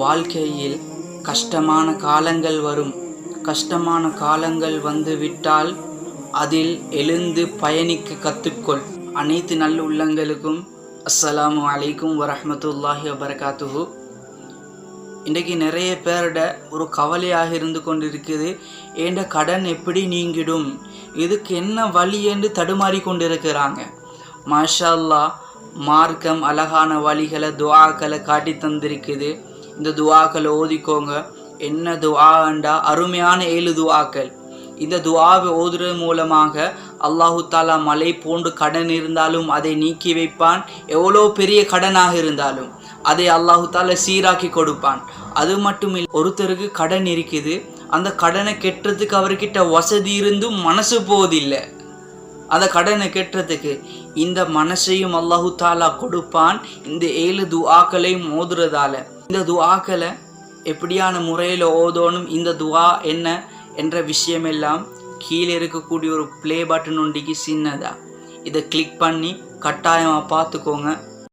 வாழ்க்கையில் கஷ்டமான காலங்கள் வரும். கஷ்டமான காலங்கள் வந்துவிட்டால் அதில் எழுந்து பயணிக்க கற்றுக்கொள். அனைத்து நல்ல உள்ளங்களுக்கும் அஸ்ஸலாமு அலைக்கும் வரஹ்மத்துல்லாஹி வபரகாத்துஹு. இன்றைக்கு நிறைய பேரோட ஒரு கவலையாக இருந்து கொண்டிருக்குது, ஏண்ட கடன் எப்படி நீங்கிடும், இதுக்கு என்ன வழி என்று தடுமாறி கொண்டிருக்கிறாங்க. மாஷா அல்லாஹ், மார்க்கம் அழகான வழிகளை துஆக்களை காட்டி தந்திருக்குது. இந்த துஆக்களை ஓதிக்கோங்க. என்ன துஆண்டா அருமையான 7 துஆக்கள். இந்த துஆவை ஓதுறது மூலமாக அல்லாஹு தாலா மலை போன்று கடன் இருந்தாலும் அதை நீக்கி வைப்பான். எவ்வளோ பெரிய கடனாக இருந்தாலும் அதை அல்லாஹு தாலா சீராக்கி கொடுப்பான். அது மட்டும் இல்லை, ஒருத்தருக்கு கடன் இருக்குது, அந்த கடனை கெட்டுறதுக்கு அவர்கிட்ட வசதி இருந்தும் மனசு போவதில்லை. அந்த கடனை கெட்டுறதுக்கு இந்த மனசையும் அல்லாஹு தாலா கொடுப்பான் இந்த 7 துஆக்களையும் ஓதுறதால. இந்த துஆக்களை எப்படியான முறையில் ஓதணும், இந்த துஆ என்ன என்ற விஷயமெல்லாம் கீழே இருக்கக்கூடிய ஒரு ப்ளே பட்டன் ஒன்றிக்கு சின்னதா, இதை கிளிக் பண்ணி கட்டாயமாக பார்த்துக்கோங்க.